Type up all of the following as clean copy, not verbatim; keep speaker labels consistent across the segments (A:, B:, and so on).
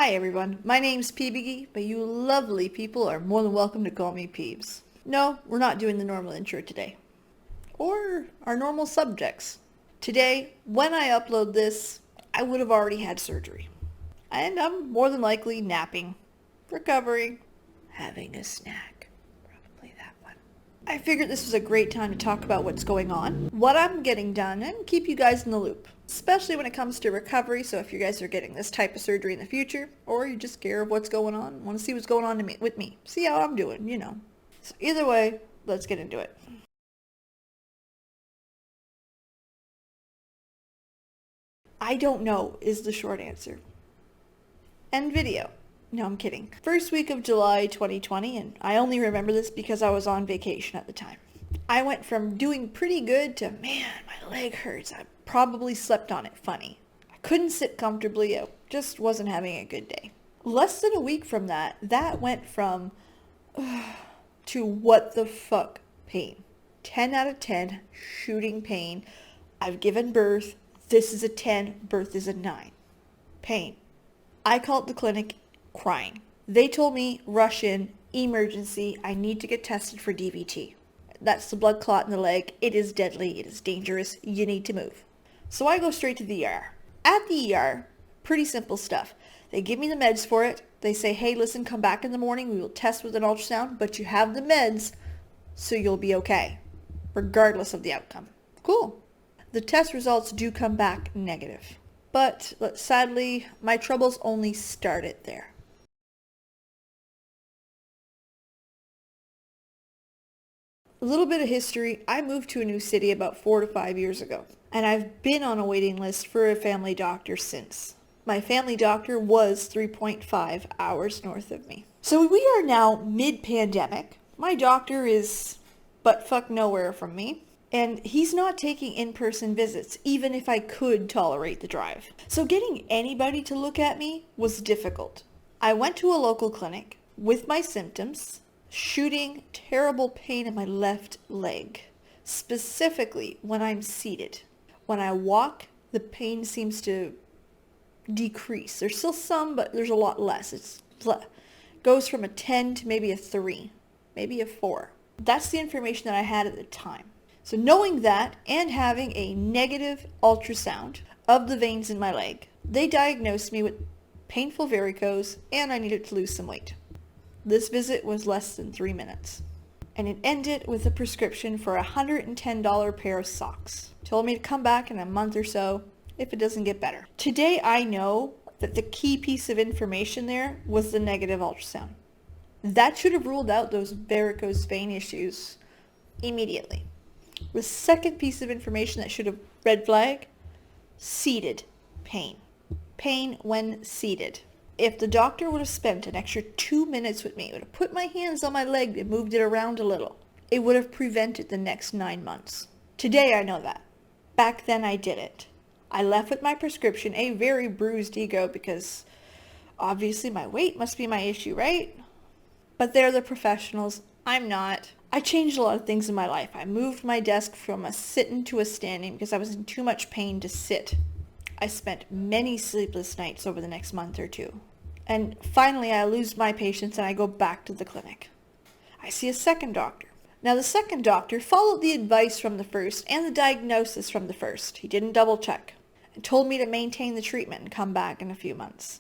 A: Hi everyone, my name's Peebiggy, but you lovely people are more than welcome to call me Peebs. No, we're not doing the normal intro today. Or our normal subjects. Today, when I upload this, I would have already had surgery. And I'm more than likely napping, recovering, having a snack. Probably that one. I figured this was a great time to talk about what's going on, what I'm getting done, and keep you guys in the loop. Especially when it comes to recovery, so if you guys are getting this type of surgery in the future, or you just care of what's going on, want to see what's going on with me, see how I'm doing, you know. So either way, let's get into it. I don't know is the short answer. End video. No, I'm kidding. First week of July 2020, and I only remember this because I was on vacation at the time. I went from doing pretty good to, man, my leg hurts. I probably slept on it funny. I couldn't sit comfortably. I just wasn't having a good day. Less than a week from that went from to what the fuck pain. 10 out of 10 shooting pain. I've given birth. This is a 10. Birth is a 9. Pain. I called the clinic crying. They told me, rush in, emergency. I need to get tested for DVT. That's the blood clot in the leg. It is deadly. It is dangerous. You need to move. So I go straight to the ER. At the ER, pretty simple stuff. They give me the meds for it. They say, hey, listen, come back in the morning. We will test with an ultrasound, but you have the meds, so you'll be okay, regardless of the outcome. Cool. The test results do come back negative. But sadly, my troubles only started there. A little bit of history. I moved to a new city about 4 to 5 years ago, and I've been on a waiting list for a family doctor since. My family doctor was 3.5 hours north of me. So we are now mid-pandemic. My doctor is butt-fuck nowhere from me, and he's not taking in-person visits, even if I could tolerate the drive. So getting anybody to look at me was difficult. I went to a local clinic with my symptoms, shooting terrible pain in my left leg, specifically when I'm seated. When I walk, the pain seems to decrease. There's still some, but there's a lot less. It goes from a 10 to maybe a 3, maybe a 4. That's the information that I had at the time. So knowing that and having a negative ultrasound of the veins in my leg, they diagnosed me with painful varicose and I needed to lose some weight. This visit was less than 3 minutes, and it ended with a prescription for a $110 pair of socks. Told me to come back in a month or so if it doesn't get better. Today I know that the key piece of information there was the negative ultrasound. That should have ruled out those varicose vein issues immediately. The second piece of information that should have red flag, seated pain. Pain when seated. If the doctor would have spent an extra 2 minutes with me, would have put my hands on my leg and moved it around a little, it would have prevented the next 9 months. Today I know that. Back then I didn't. I left with my prescription, a very bruised ego, because obviously my weight must be my issue, right? But they're the professionals. I'm not. I changed a lot of things in my life. I moved my desk from a sitting to a standing because I was in too much pain to sit. I spent many sleepless nights over the next month or two. And finally, I lose my patience and I go back to the clinic. I see a second doctor. Now, the second doctor followed the advice from the first and the diagnosis from the first. He didn't double check and told me to maintain the treatment and come back in a few months.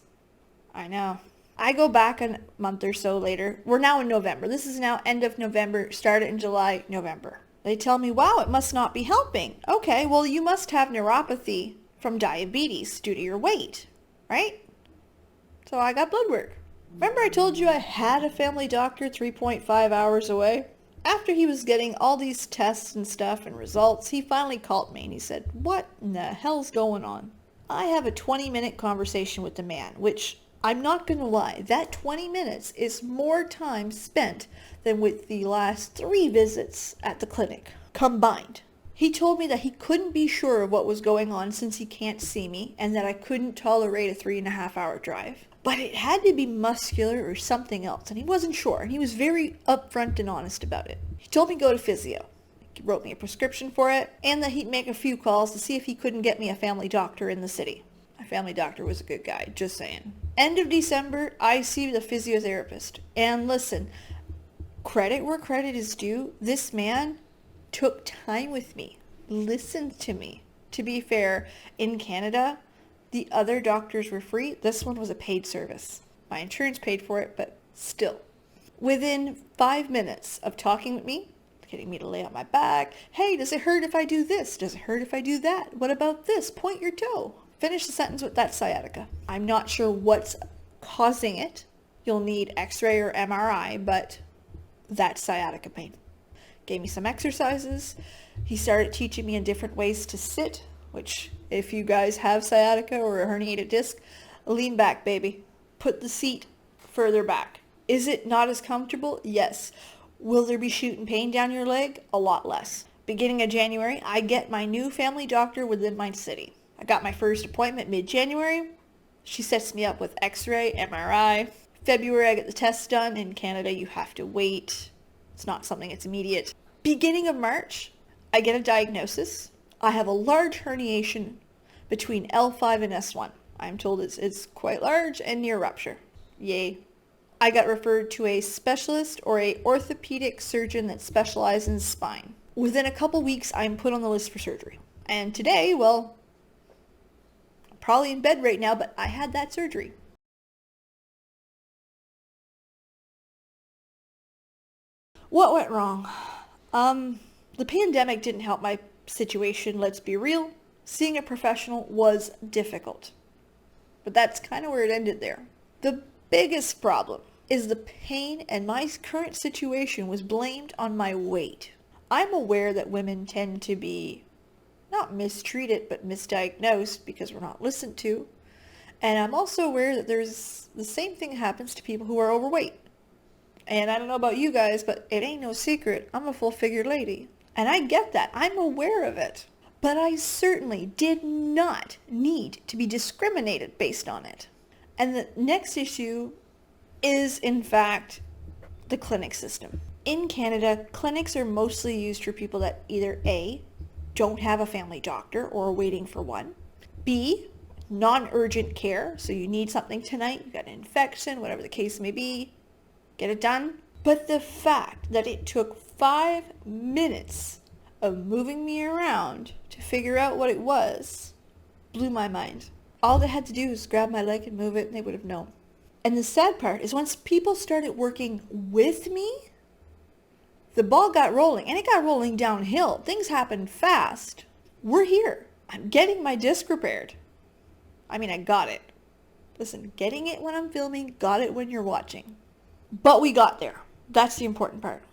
A: I know. I go back a month or so later. We're now in November. This is now end of November, started in July, November. They tell me, wow, it must not be helping. Okay, well, you must have neuropathy from diabetes due to your weight, right? So I got blood work. Remember I told you I had a family doctor 3.5 hours away? After he was getting all these tests and stuff and results, he finally called me and he said, what in the hell's going on? I have a 20-minute conversation with the man, which I'm not going to lie, that 20 minutes is more time spent than with the last 3 visits at the clinic combined. He told me that he couldn't be sure of what was going on since he can't see me and that I couldn't tolerate a 3.5-hour drive. But it had to be muscular or something else, and he wasn't sure, and he was very upfront and honest about it. He told me to go to physio. He wrote me a prescription for it, and that he'd make a few calls to see if he couldn't get me a family doctor in the city. My family doctor was a good guy, just saying. End of December, I see the physiotherapist. And listen, credit where credit is due. This man took time with me, listened to me. To be fair, in Canada, the other doctors were free. This one was a paid service. My insurance paid for it, but still. Within 5 minutes of talking with me, getting me to lay on my back, hey, does it hurt if I do this? Does it hurt if I do that? What about this? Point your toe. Finish the sentence with that sciatica. I'm not sure what's causing it. You'll need x-ray or MRI, but that's sciatica pain. Gave me some exercises. He started teaching me in different ways to sit, which if you guys have sciatica or a herniated disc, lean back, baby. Put the seat further back. Is it not as comfortable? Yes. Will there be shooting pain down your leg? A lot less. Beginning of January, I get my new family doctor within my city. I got my first appointment mid-January. She sets me up with x-ray, MRI. February, I get the test done. In Canada, you have to wait. It's not something that's immediate. Beginning of March, I get a diagnosis. I have a large herniation between L5 and S1. I'm told it's quite large and near rupture. Yay. I got referred to a specialist or a orthopedic surgeon that specializes in spine. Within a couple weeks, I'm put on the list for surgery. And today, well, I'm probably in bed right now, but I had that surgery. What went wrong? The pandemic didn't help my situation, let's be real. Seeing a professional was difficult. But that's kind of where it ended there. The biggest problem is the pain, and my current situation was blamed on my weight. I'm aware that women tend to be not mistreated, but misdiagnosed because we're not listened to. And I'm also aware that there's the same thing happens to people who are overweight. And I don't know about you guys, but it ain't no secret. I'm a full-figured lady. And I get that. I'm aware of it. But I certainly did not need to be discriminated based on it. And the next issue is, in fact, the clinic system. In Canada, clinics are mostly used for people that either A, don't have a family doctor or are waiting for one, B, non-urgent care, so you need something tonight, you got an infection, whatever the case may be, get it done. But the fact that it took 5 minutes of moving me around to figure out what it was blew my mind. All they had to do was grab my leg and move it, and they would have known. And the sad part is once people started working with me, the ball got rolling, and it got rolling downhill. Things happened fast. We're here. I'm getting my disc repaired. I mean, I got it. Listen, getting it when I'm filming, got it when you're watching. But we got there. That's the important part.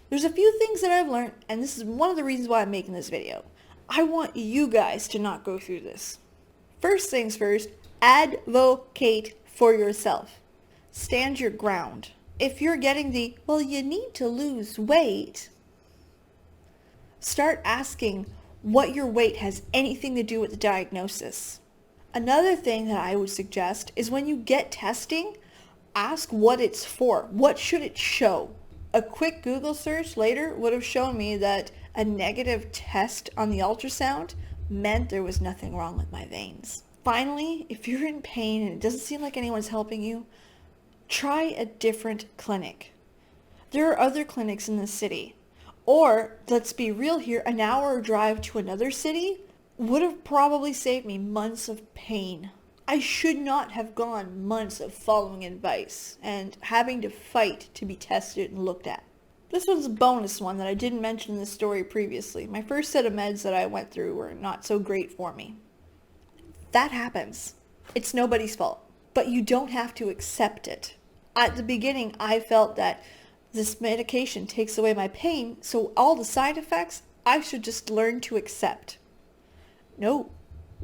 A: There's a few things that I've learned, and this is one of the reasons why I'm making this video. I want you guys to not go through this. First things first, advocate for yourself. Stand your ground. If you're getting the, well, you need to lose weight, start asking what your weight has anything to do with the diagnosis. Another thing that I would suggest is when you get testing, ask what it's for. What should it show? A quick Google search later would have shown me that a negative test on the ultrasound meant there was nothing wrong with my veins. Finally, if you're in pain and it doesn't seem like anyone's helping you, try a different clinic. There are other clinics in the city. Or, let's be real here, an hour drive to another city would have probably saved me months of pain. I should not have gone months of following advice and having to fight to be tested and looked at. This one's a bonus one that I didn't mention in the story previously. My first set of meds that I went through were not so great for me. That happens. It's nobody's fault. But you don't have to accept it. At the beginning, I felt that this medication takes away my pain, so all the side effects, I should just learn to accept. No,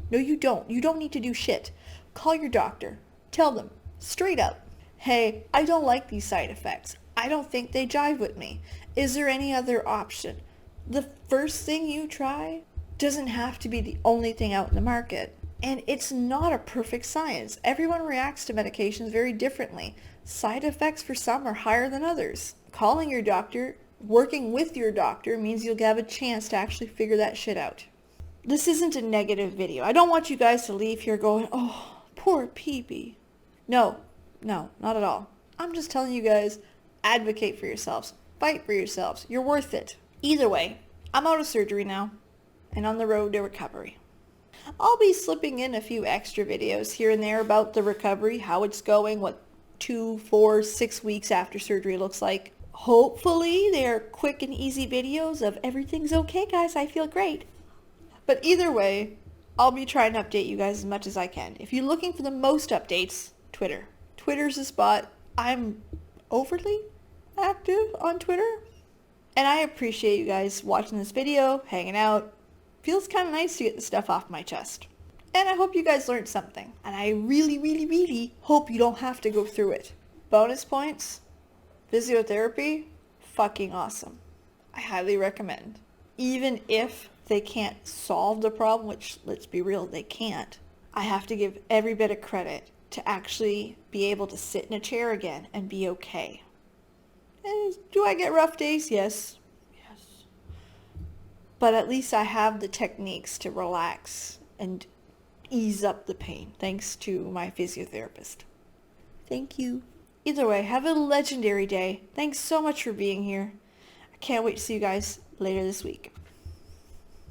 A: you don't. You don't need to do shit. Call your doctor. Tell them, straight up, hey, I don't like these side effects. I don't think they jive with me. Is there any other option? The first thing you try doesn't have to be the only thing out in the market. And it's not a perfect science. Everyone reacts to medications very differently. Side effects for some are higher than others. Calling your doctor, working with your doctor means you'll have a chance to actually figure that shit out. This isn't a negative video. I don't want you guys to leave here going, oh, poor peepee. No, not at all. I'm just telling you guys, advocate for yourselves. Fight for yourselves. You're worth it. Either way, I'm out of surgery now and on the road to recovery. I'll be slipping in a few extra videos here and there about the recovery, how it's going, what 2, 4, 6 weeks after surgery looks like. Hopefully they're quick and easy videos of everything's okay, guys, I feel great. But either way, I'll be trying to update you guys as much as I can. If you're looking for the most updates, Twitter. Twitter's the spot. I'm overly active on Twitter. And I appreciate you guys watching this video, hanging out. Feels kind of nice to get the stuff off my chest. And I hope you guys learned something. And I really, really, really hope you don't have to go through it. Bonus points, physiotherapy, fucking awesome. I highly recommend. Even if they can't solve the problem, which let's be real, they can't. I have to give every bit of credit to actually be able to sit in a chair again and be okay. And do I get rough days? Yes. But at least I have the techniques to relax and ease up the pain, thanks to my physiotherapist. Thank you. Either way, have a legendary day. Thanks so much for being here. I can't wait to see you guys later this week.